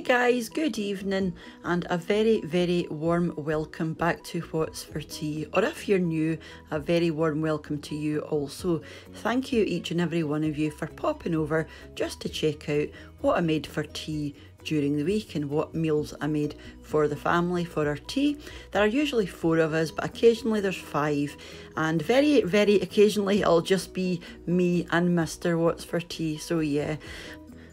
guys, good evening and a very, very warm welcome back to What's for Tea, or if you're new, a very warm welcome to you also. Thank you each and every one of you for popping over just to check out what I made for tea during the week and what meals I made for the family for our tea. There are usually 4 of us, but occasionally there's 5, and very, very occasionally it'll just be me and Mr. What's for Tea, so yeah.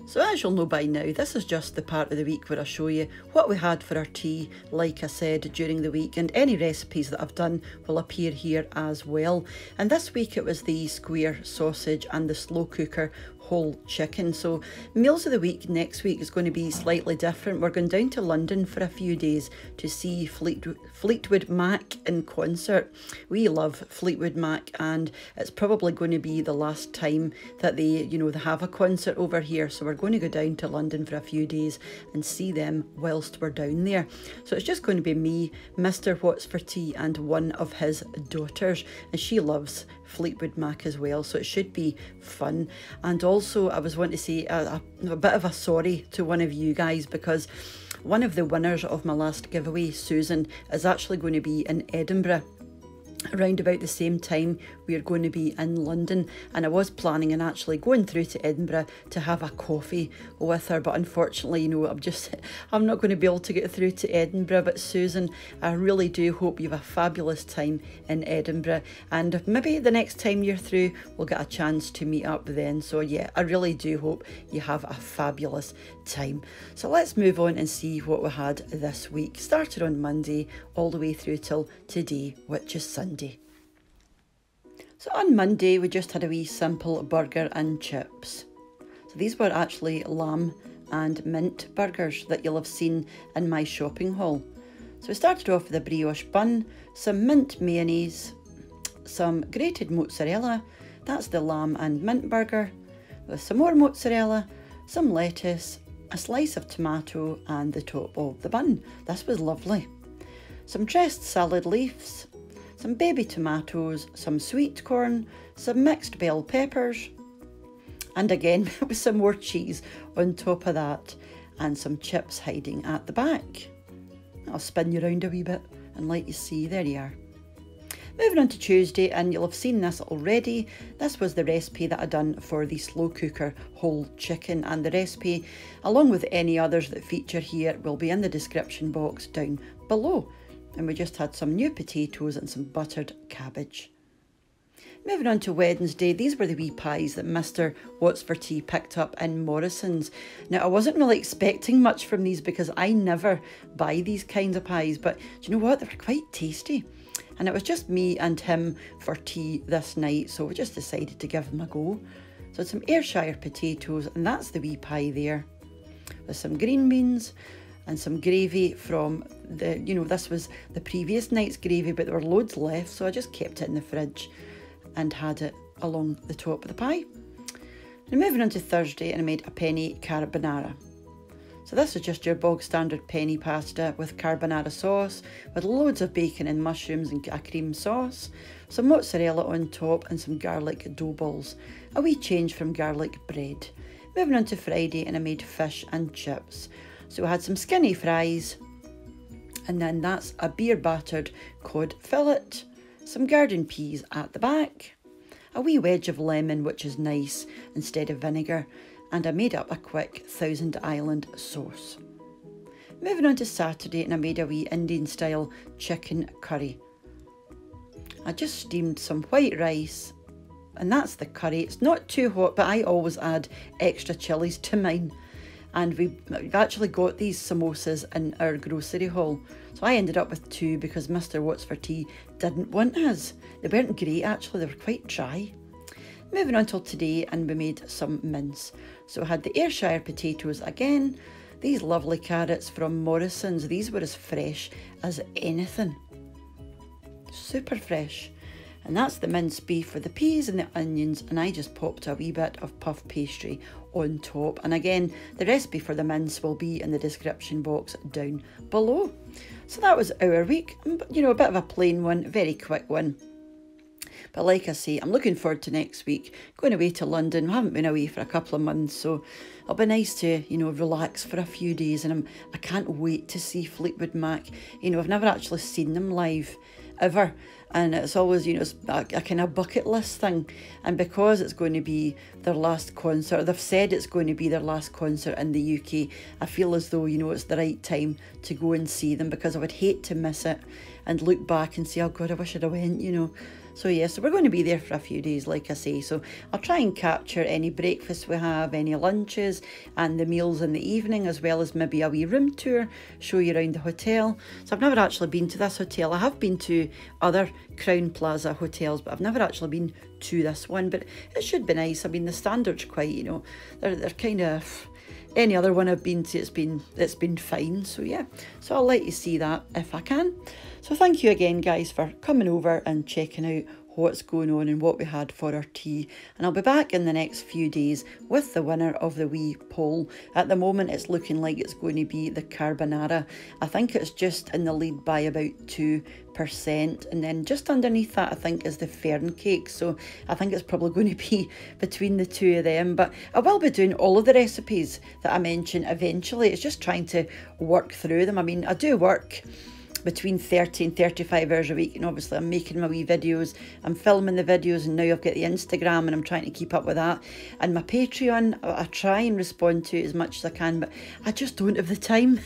So as you'll know by now, this is just the part of the week where I show you what we had for our tea, like I said, during the week, and any recipes that I've done will appear here as well. And this week it was the square sausage and the slow cooker whole chicken. So meals of the week next week is going to be slightly different. We're going down to London for a few days to see Fleetwood Mac in concert. We love Fleetwood Mac, and it's probably going to be the last time that they have a concert over here. So we're going to go down to London for a few days and see them whilst we're down there. So it's just going to be me, Mr. What's for Tea, and one of his daughters, and she loves Fleetwood Mac as well, so it should be fun. And also I was wanting to say a bit of a sorry to one of you guys, because one of the winners of my last giveaway, Susan, is actually going to be in Edinburgh around about the same time we're going to be in London, and I was planning on actually going through to Edinburgh to have a coffee with her, but unfortunately, I'm not going to be able to get through to Edinburgh. But Susan, I really do hope you have a fabulous time in Edinburgh, and maybe the next time you're through we'll get a chance to meet up then. So yeah, I really do hope you have a fabulous time. So let's move on and see what we had this week. Started on Monday all the way through till today, which is Sunday. So on Monday we just had a wee simple burger and chips. So these were actually lamb and mint burgers that you'll have seen in my shopping haul. So we started off with a brioche bun, some mint mayonnaise, some grated mozzarella, that's the lamb and mint burger, with some more mozzarella, some lettuce, a slice of tomato and the top of the bun. This was lovely. Some dressed salad leaves, some baby tomatoes, some sweet corn, some mixed bell peppers, and again with some more cheese on top of that, and some chips hiding at the back. I'll spin you around a wee bit and let you see. There you are. Moving on to Tuesday, and you'll have seen this already. This was the recipe that I done for the slow cooker whole chicken, and the recipe, along with any others that feature here, will be in the description box down below. And we just had some new potatoes and some buttered cabbage. Moving on to Wednesday, these were the wee pies that Mr. What's for Tea picked up in Morrison's. Now, I wasn't really expecting much from these because I never buy these kinds of pies, but do you know what? They were quite tasty. And it was just me and him for tea this night, so we just decided to give them a go. So some AYRSHIRE potatoes, and that's the wee pie there, with some green beans and some gravy from the, this was the previous night's gravy, but there were loads left, so I just kept it in the fridge and had it along the top of the pie. Now moving on to Thursday, and I made a penne carbonara. So this is just your bog standard penne pasta with carbonara sauce, with loads of bacon and mushrooms and a cream sauce, some mozzarella on top and some garlic dough balls, a wee change from garlic bread. Moving on to Friday, and I made fish and chips. So we had some skinny fries, and then that's a beer battered cod fillet, some garden peas at the back, a wee wedge of lemon, which is nice instead of vinegar, and I made up a quick Thousand Island sauce. Moving on to Saturday, and I made a wee Indian style chicken curry. I just steamed some white rice, and that's the curry. It's not too hot, but I always add extra chillies to mine. And we've actually got these samosas in our grocery haul. So I ended up with 2 because Mr. What's for Tea didn't want his. They weren't great actually, they were quite dry. Moving on till today, and we made some mince. So I had the AYRSHIRE potatoes again, these lovely carrots from Morrison's. These were as fresh as anything. Super fresh. And that's the minced beef with the peas and the onions, and I just popped a wee bit of puff pastry on top. And again, the recipe for the mince will be in the description box down below. So that was our week, a bit of a plain one, very quick one. But like I say, I'm looking forward to next week. Going away to London. I haven't been away for a couple of months, so it'll be nice to, you know, relax for a few days. And I can't wait to see Fleetwood Mac. You know, I've never actually seen them live, ever. And it's always, you know, it's a kind of bucket list thing. And because it's going to be their last concert, they've said it's going to be their last concert in the UK, I feel as though, you know, it's the right time to go and see them, because I would hate to miss it and look back and say, oh God, I wish I'd have went, you know. So yeah, so we're going to be there for a few days, like I say. So I'll try and capture any breakfasts we have, any lunches, and the meals in the evening, as well as maybe a wee room tour, show you around the hotel. So I've never actually been to this hotel. I have been to other Crowne Plaza hotels, but I've never actually been to this one. But it should be nice. I mean, the standards quite, you know, they're kind of... Any other one I've been to, it's been fine. So yeah, so I'll let you see that if I can. So thank you again, guys, for coming over and checking out what's going on and what we had for our tea. And I'll be back in the next few days with the winner of the wee poll. At the moment, it's looking like it's going to be the carbonara. I think it's just in the lead by about 2%. And then just underneath that, I think, is the fern cake. So I think it's probably going to be between the two of them. But I will be doing all of the recipes that I mentioned eventually. It's just trying to work through them. I mean, I do work between 30 and 35 hours a week, and obviously I'm making my wee videos, I'm filming the videos, and now I've got the Instagram and I'm trying to keep up with that, and my Patreon I try and respond to as much as I can, but I just don't have the time.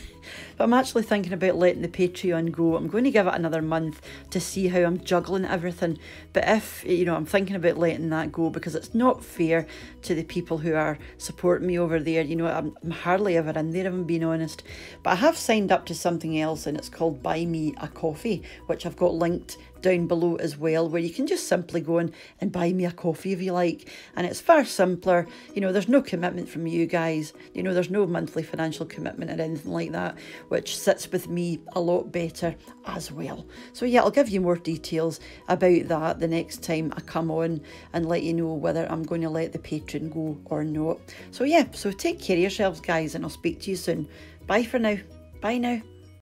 But I'm actually thinking about letting the Patreon go. I'm going to give it another month to see how I'm juggling everything. But if, you know, I'm thinking about letting that go, because it's not fair to the people who are supporting me over there. You know, I'm hardly ever in there, if I'm being honest. But I have signed up to something else, and it's called Buy Me a Coffee, which I've got linked down below as well, where you can just simply go in and buy me a coffee if you like. And it's far simpler. You know, there's no commitment from you guys. You know, there's no monthly financial commitment or anything like that, which sits with me a lot better as well. So yeah, I'll give you more details about that the next time I come on and let you know whether I'm going to let the Patreon go or not. So yeah, so take care of yourselves, guys, and I'll speak to you soon. Bye for now. Bye now.